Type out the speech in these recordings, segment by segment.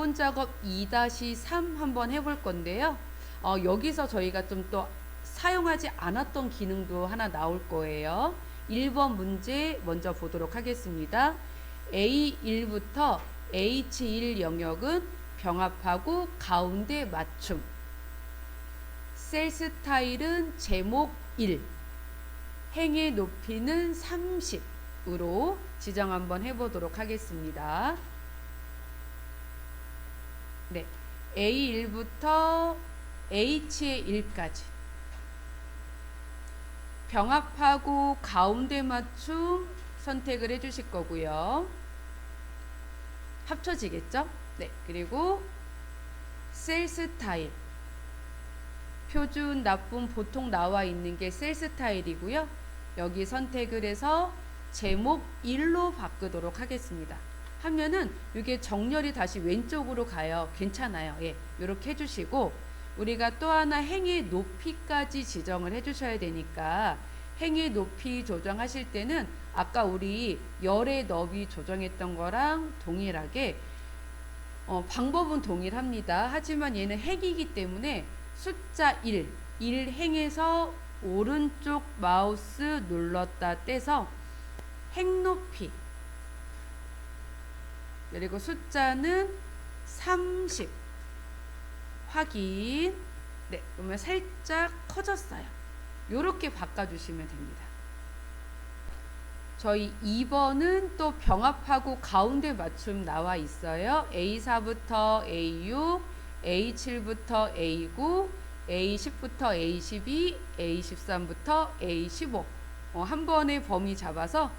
기본 작업 2-3 한번 해볼 건데요. 여기서 저희가 좀 또 사용하지 않았던 기능도 하나 나올 거예요. 1번 문제 먼저 보도록 하겠습니다. A1부터 H1 영역은 병합하고 가운데 맞춤. 셀 스타일은 제목 1. 행의 높이는 30으로 지정 한번 해보도록 하겠습니다. 네, A1부터 H의 1까지 병합하고 가운데 맞춤 선택을 해주실 거고요. 합쳐지겠죠? 네, 그리고 셀 스타일 표준, 나쁨, 보통 나와 있는 게 셀 스타일이고요. 여기 선택을 해서 제목 1로 바꾸도록 하겠습니다. 하면은 이게 정렬이 다시 왼쪽으로 가요. 괜찮아요. 예, 이렇게 해주시고 우리가 또 하나 행의 높이까지 지정을 해주셔야 되니까 행의 높이 조정하실 때는 아까 우리 열의 너비 조정했던 거랑 동일하게 방법은 동일합니다. 하지만 얘는 행이기 때문에 숫자 1 행에서 오른쪽 마우스 눌렀다 떼서 행 높이 그리고 숫자는 30 확인. 네, 그러면 살짝 커졌어요. 요렇게 바꿔주시면 됩니다. 저희 2번은 또 병합하고 가운데 맞춤 나와 있어요. A4부터 A6, A7부터 A9, A10부터 A12, A13부터 A15 한 번에 범위 잡아서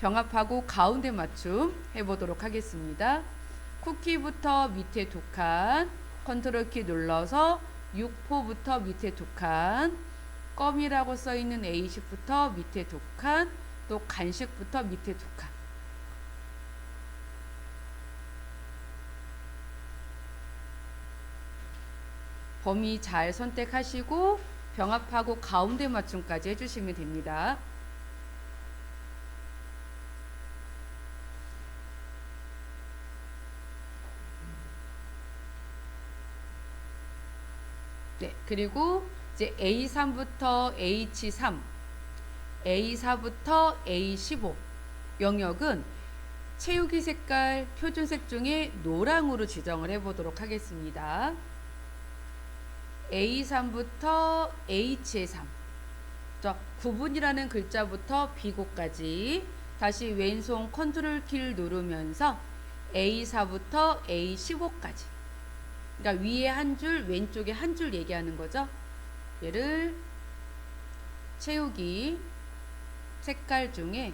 병합하고 가운데 맞춤 해보도록 하겠습니다. 쿠키부터 밑에 2칸, 컨트롤 키 눌러서 6포부터 밑에 2칸, 껌이라고 써있는 A10부터 밑에 2칸, 또 간식부터 밑에 2칸. 범위 잘 선택하시고 병합하고 가운데 맞춤까지 해주시면 됩니다. 네, 그리고 이제 A3부터 H3, A4부터 A15 영역은 채우기 색깔 표준색 중에 노랑으로 지정을 해보도록 하겠습니다. A3부터 H의3 구분이라는 글자부터 비고까지 다시 왼손 컨트롤 키를 누르면서 A4부터 A15까지 그러니까 위에 한 줄 왼쪽에 한 줄 얘기하는 거죠. 얘를 채우기 색깔 중에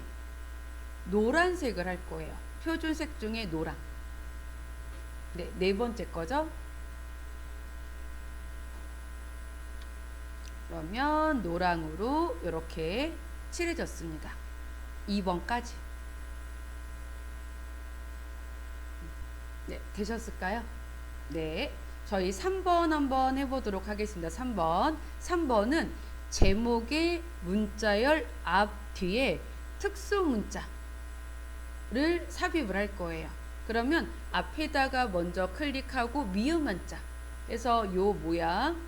노란색을 할 거예요. 표준색 중에 노랑. 네, 네 번째 거죠. 그러면 노랑으로 이렇게 칠해졌습니다. 2번까지. 네, 되셨을까요? 네, 저희 3번 한번 해보도록 하겠습니다. 3번은 제목의 문자열 앞 뒤에 특수 문자를 삽입을 할 거예요. 그러면 앞에다가 먼저 클릭하고 미음 한자 해서 요 모양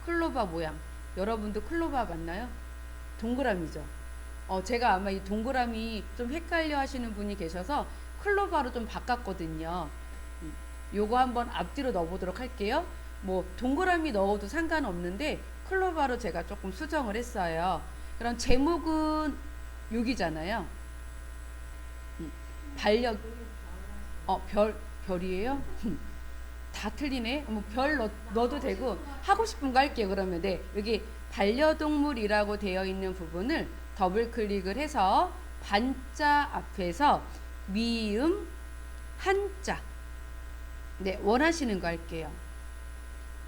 클로바 모양, 여러분도 클로바 맞나요? 동그라미죠. 제가 아마 이 동그라미 좀 헷갈려 하시는 분이 계셔서 클로바로 좀 바꿨거든요. 요거 한번 앞뒤로 넣어보도록 할게요. 뭐 동그라미 넣어도 상관없는데 클로바로 제가 조금 수정을 했어요. 그럼 제목은 여기잖아요. 반려 별이에요? 다 틀리네. 뭐 별 넣어도 되고 하고 싶은 거 할게요. 그러면 네, 여기 반려동물이라고 되어 있는 부분을 더블 클릭을 해서 반자 앞에서 미음 한자 네, 원하시는 거 할게요.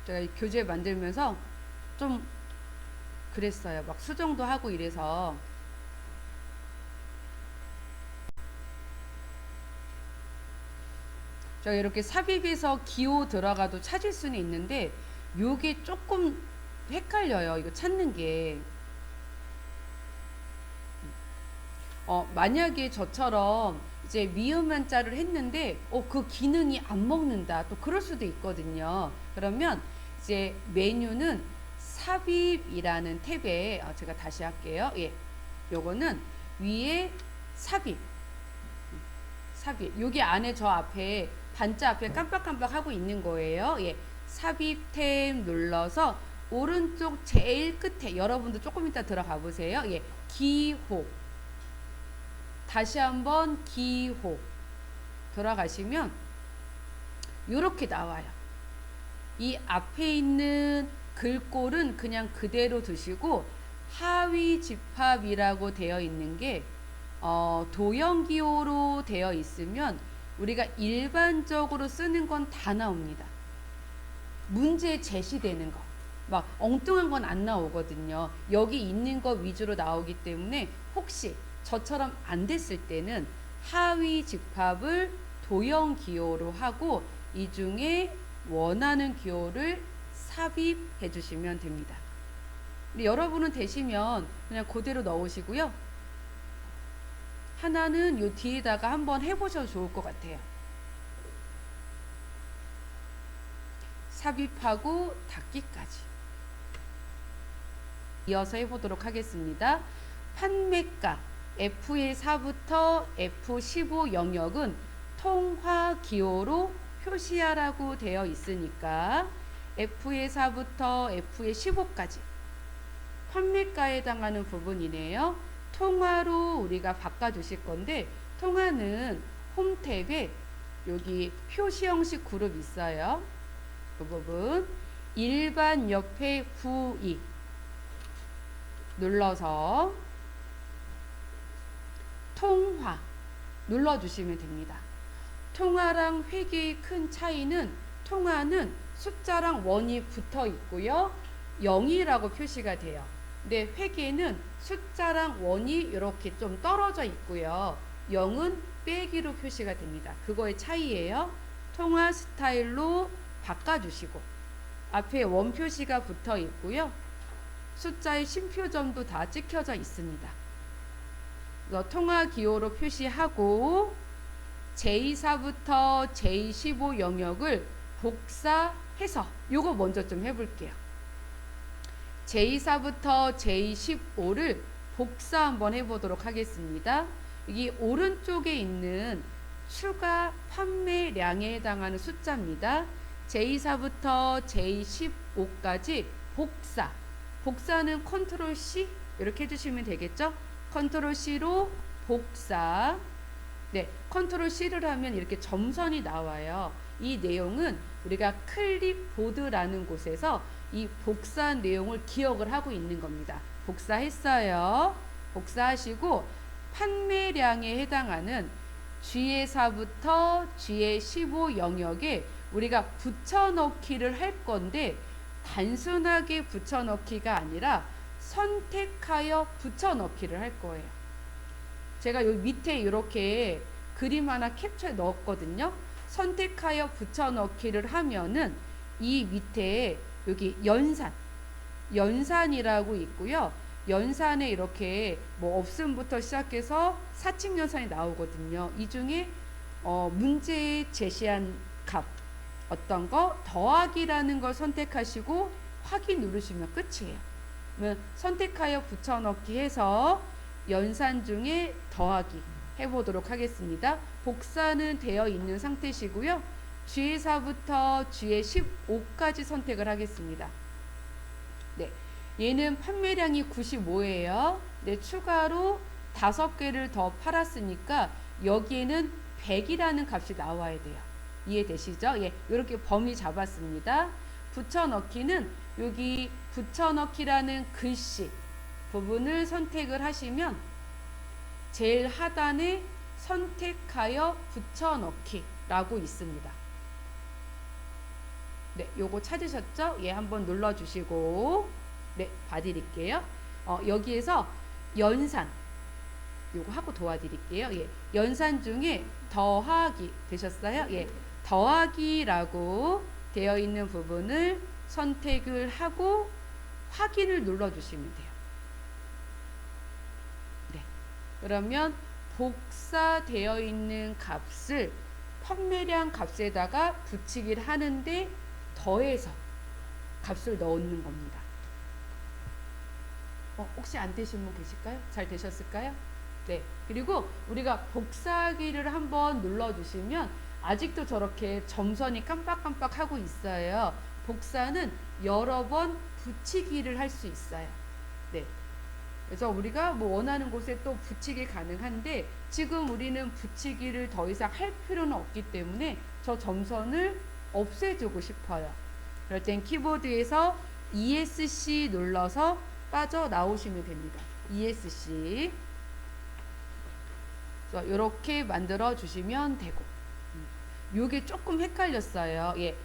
제가 교재 만들면서 좀 그랬어요. 막 수정도 하고 이래서. 제가 이렇게 삽입해서 기호 들어가도 찾을 수는 있는데 요게 조금 헷갈려요. 이거 찾는 게. 만약에 저처럼 이제 미음 한자를 했는데 그 기능이 안 먹는다. 또 그럴 수도 있거든요. 그러면 이제 메뉴는 삽입이라는 탭에 제가 다시 할게요. 예. 요거는 위에 삽입. 삽입. 여기 안에 저 앞에 반자 앞에 깜빡깜빡 하고 있는 거예요. 예. 삽입 탭 눌러서 오른쪽 제일 끝에 여러분도 조금 이따 들어가 보세요. 예. 기호. 다시 한번 기호 들어가시면 이렇게 나와요. 이 앞에 있는 글꼴은 그냥 그대로 두시고 하위 집합이라고 되어 있는 게 도형기호로 되어 있으면 우리가 일반적으로 쓰는 건 다 나옵니다. 문제에 제시되는 거. 막 엉뚱한 건 안 나오거든요. 여기 있는 거 위주로 나오기 때문에 혹시 저처럼 안 됐을 때는 하위 집합을 도형 기호로 하고 이 중에 원하는 기호를 삽입해 주시면 됩니다. 여러분은 되시면 그냥 그대로 넣으시고요. 하나는 요 뒤에다가 한번 해보셔도 좋을 것 같아요. 삽입하고 닫기까지. 이어서 해보도록 하겠습니다. 판매가 F의 4부터 F15 영역은 통화 기호로 표시하라고 되어 있으니까 F의 4부터 F의 15까지 판매가에 해당하는 부분이네요. 통화로 우리가 바꿔주실 건데 통화는 홈 탭에 여기 표시 형식 그룹 있어요. 그 부분 일반 옆에 구이 눌러서 통화 눌러주시면 됩니다. 통화랑 회계의 큰 차이는 통화는 숫자랑 원이 붙어 있고요. 0이라고 표시가 돼요. 근데 회계는 숫자랑 원이 이렇게 좀 떨어져 있고요. 0은 빼기로 표시가 됩니다. 그거의 차이예요. 통화 스타일로 바꿔주시고 앞에 원 표시가 붙어 있고요. 숫자의 심표점도 다 찍혀져 있습니다. 통화 기호로 표시하고 J4부터 J15 영역을 복사해서 요거 먼저 좀 해볼게요. J4부터 J15를 복사 한번 해보도록 하겠습니다. 여기 오른쪽에 있는 추가 판매량에 해당하는 숫자입니다. J4부터 J15까지 복사. 복사는 컨트롤 C 이렇게 해주시면 되겠죠? 컨트롤 C로 복사. 네, 컨트롤 C를 하면 이렇게 점선이 나와요. 이 내용은 우리가 클립보드라는 곳에서 이 복사한 내용을 기억을 하고 있는 겁니다. 복사했어요. 복사하시고 판매량에 해당하는 G의 4부터 G의 15 영역에 우리가 붙여넣기를 할 건데 단순하게 붙여넣기가 아니라 선택하여 붙여넣기를 할 거예요. 제가 여기 밑에 이렇게 그림 하나 캡처해 넣었거든요. 선택하여 붙여넣기를 하면은 이 밑에 여기 연산이라고 있고요. 연산에 이렇게 뭐 없음부터 시작해서 사칙 연산이 나오거든요. 이 중에 문제에 제시한 값 어떤 거 더하기라는 걸 선택하시고 확인 누르시면 끝이에요. 그러면 선택하여 붙여넣기 해서 연산 중에 더하기 해보도록 하겠습니다. 복사는 되어 있는 상태시고요. G의 4부터 G의 15까지 선택을 하겠습니다. 네, 얘는 판매량이 95예요. 네, 추가로 5개를 더 팔았으니까 여기에는 100이라는 값이 나와야 돼요. 이해되시죠? 예, 이렇게 범위 잡았습니다. 붙여넣기는 여기 붙여넣기라는 글씨 부분을 선택을 하시면 제일 하단에 선택하여 붙여넣기라고 있습니다. 네, 요거 찾으셨죠? 예, 한번 눌러주시고 네, 봐드릴게요. 여기에서 연산 요거 하고 도와드릴게요. 예, 연산 중에 더하기 되셨어요? 예, 더하기라고 되어 있는 부분을 선택을 하고 확인을 눌러주시면 돼요. 네, 그러면 복사되어 있는 값을 판매량 값에다가 붙이기를 하는데 더해서 값을 넣는 겁니다. 혹시 안 되신 분 계실까요? 잘 되셨을까요? 네. 그리고 우리가 복사하기를 한번 눌러주시면 아직도 저렇게 점선이 깜빡깜빡 하고 있어요. 복사는 여러 번 붙이기를 할 수 있어요. 네. 그래서 우리가 뭐 원하는 곳에 또 붙이기 가능한데 지금 우리는 붙이기를 더 이상 할 필요는 없기 때문에 저 점선을 없애주고 싶어요. 그럴 땐 키보드에서 ESC 눌러서 빠져나오시면 됩니다. ESC. 이렇게 만들어 주시면 되고. 요게 조금 헷갈렸어요. 예.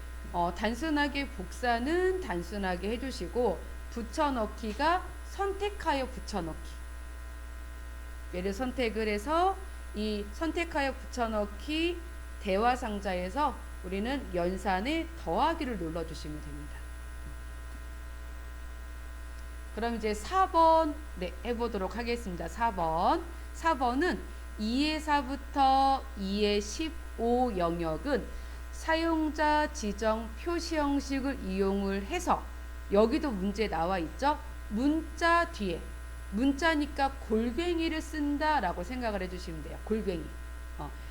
단순하게 복사는 단순하게 해주시고 붙여넣기가 선택하여 붙여넣기. 얘를 선택을 해서 이 선택하여 붙여넣기 대화 상자에서 우리는 연산에 더하기를 눌러주시면 됩니다. 그럼 이제 4번 네, 해보도록 하겠습니다. 4번. 4번은 2의 4부터 2의 15 영역은 사용자 지정 표시 형식을 이용을 해서 여기도 문제 나와 있죠. 문자 뒤에 문자니까 골뱅이를 쓴다라고 생각을 해주시면 돼요. 골뱅이.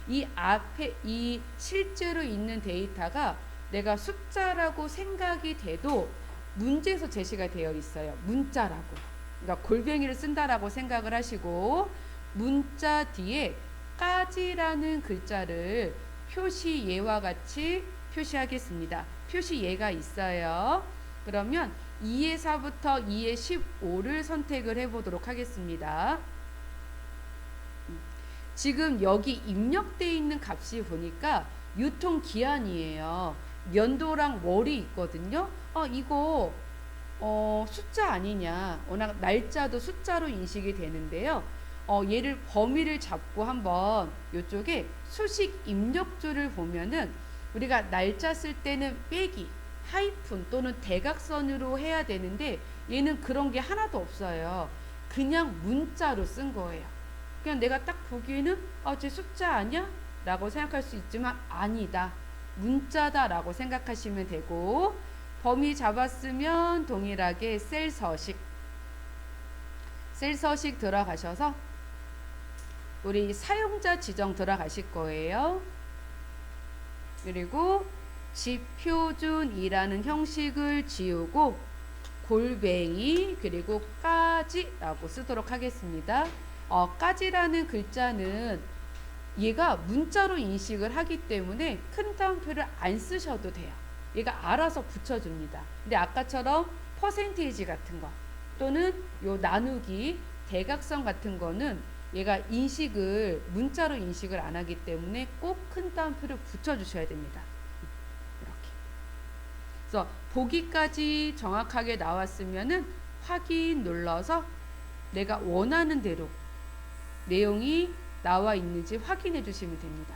이 앞에 이 실제로 있는 데이터가 내가 숫자라고 생각이 돼도 문제에서 제시가 되어 있어요. 문자라고. 그러니까 골뱅이를 쓴다라고 생각을 하시고 문자 뒤에 까지라는 글자를 표시 예와 같이 표시하겠습니다. 표시 예가 있어요. 그러면 2의 4부터 2의 15를 선택을 해보도록 하겠습니다. 지금 여기 입력되어 있는 값이 보니까 유통기한이에요. 연도랑 월이 있거든요. 이거 숫자 아니냐. 워낙 날짜도 숫자로 인식이 되는데요. 얘를 범위를 잡고 한번 이쪽에 수식 입력줄을 보면은 우리가 날짜 쓸 때는 빼기, 하이픈 또는 대각선으로 해야 되는데 얘는 그런 게 하나도 없어요. 그냥 문자로 쓴 거예요. 그냥 내가 딱 보기에는 쟤 숫자 아니야? 라고 생각할 수 있지만 아니다. 문자다 라고 생각하시면 되고 범위 잡았으면 동일하게 셀 서식 들어가셔서 우리 사용자 지정 들어가실 거예요. 그리고 지표준이라는 형식을 지우고 골뱅이 그리고 까지라고 쓰도록 하겠습니다. 까지라는 글자는 얘가 문자로 인식을 하기 때문에 큰 따옴표를 안 쓰셔도 돼요. 얘가 알아서 붙여줍니다. 근데 아까처럼 퍼센테이지 같은 거 또는 요 나누기 대각선 같은 거는 얘가 문자로 인식을 안 하기 때문에 꼭 큰 따옴표를 붙여주셔야 됩니다. 이렇게. 그래서 보기까지 정확하게 나왔으면은 확인 눌러서 내가 원하는 대로 내용이 나와 있는지 확인해 주시면 됩니다.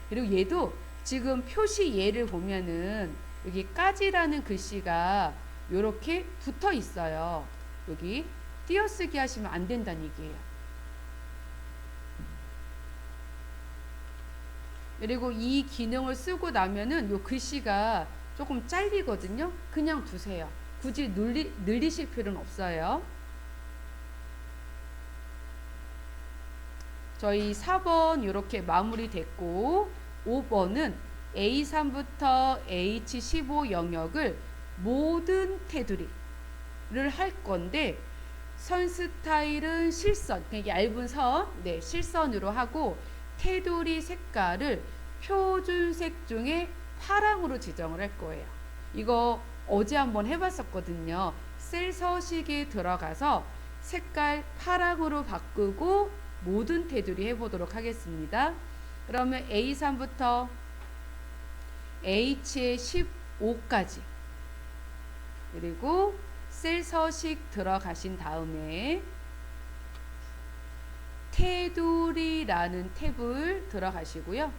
그리고 얘도 지금 표시 예를 보면은 여기까지라는 글씨가 이렇게 붙어 있어요. 여기 띄어쓰기 하시면 안 된다는 얘기예요. 그리고 이 기능을 쓰고 나면은 요 글씨가 조금 잘리거든요. 그냥 두세요. 굳이 늘리실 필요는 없어요. 저희 4번 이렇게 마무리 됐고 5번은 A3부터 H15 영역을 모든 테두리를 할 건데 선 스타일은 실선, 그러니까 얇은 선, 네, 실선으로 하고 테두리 색깔을 표준색 중에 파랑으로 지정을 할 거예요. 이거 어제 한번 해봤었거든요. 셀 서식에 들어가서 색깔 파랑으로 바꾸고 모든 테두리 해보도록 하겠습니다. 그러면 A3부터 H의 15까지 그리고 셀 서식 들어가신 다음에 테두리라는 탭을 들어가시고요.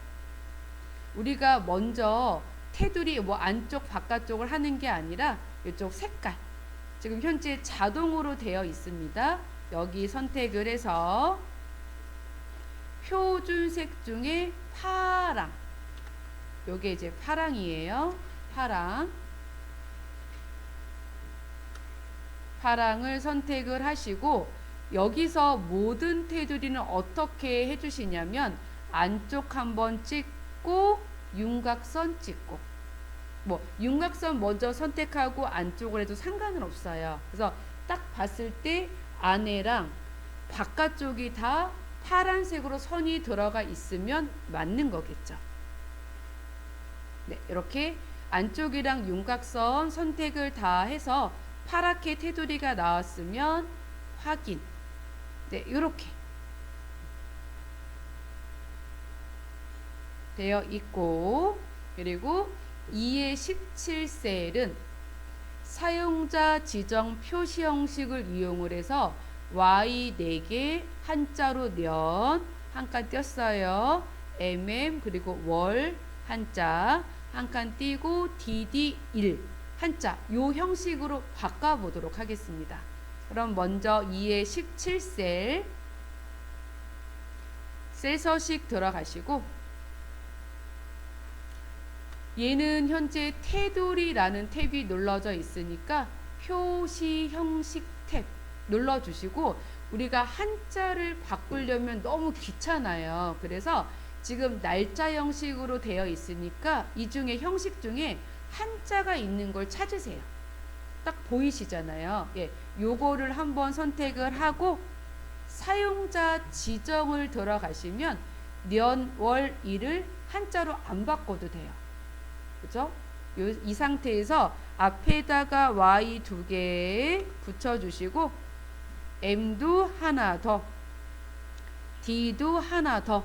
우리가 먼저 테두리 안쪽 바깥쪽을 하는 게 아니라 이쪽 색깔 지금 현재 자동으로 되어 있습니다. 여기 선택을 해서 표준색 중에 파랑. 요게 이제 파랑이에요. 파랑을 선택을 하시고 여기서 모든 테두리는 어떻게 해주시냐면 안쪽 한번 찍고 윤곽선 찍고 뭐 윤곽선 먼저 선택하고 안쪽을 해도 상관은 없어요. 그래서 딱 봤을 때 안에랑 바깥쪽이 다 파란색으로 선이 들어가 있으면 맞는 거겠죠. 네, 이렇게 안쪽이랑 윤곽선 선택을 다 해서 파랗게 테두리가 나왔으면 확인. 네, 이렇게 되어 있고, 그리고 2의 17셀은 사용자 지정 표시 형식을 이용을 해서 Y 4개 한자로 년 한 칸 띄었어요. 그리고 월 한자 한 칸 띄고 DD1 한자 요 형식으로 바꿔보도록 하겠습니다. 그럼 먼저 2의 17셀 셀 서식 들어가시고 얘는 현재 테두리라는 탭이 눌러져 있으니까 표시 형식 탭 눌러주시고 우리가 한자를 바꾸려면 너무 귀찮아요. 그래서 지금 날짜 형식으로 되어 있으니까 이 중에 형식 중에 한자가 있는 걸 찾으세요. 딱 보이시잖아요. 예, 요거를 한번 선택을 하고 사용자 지정을 들어가시면 년, 월, 일을 한자로 안 바꿔도 돼요. 그죠? 이 상태에서 앞에다가 Y 2개 붙여주시고 M도 하나 더 D도 하나 더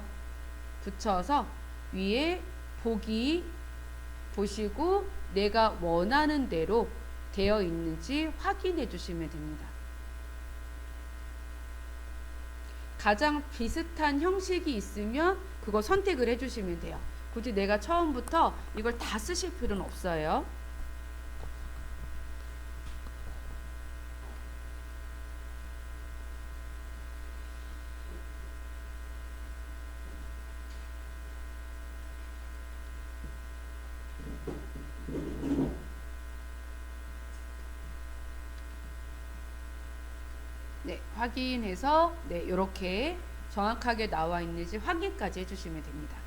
붙여서 위에 보시고 내가 원하는 대로 되어 있는지 확인해 주시면 됩니다. 가장 비슷한 형식이 있으면 그거 선택을 해 주시면 돼요. 굳이 내가 처음부터 이걸 다 쓰실 필요는 없어요. 네, 확인해서 네, 이렇게 정확하게 나와 있는지 확인까지 해주시면 됩니다.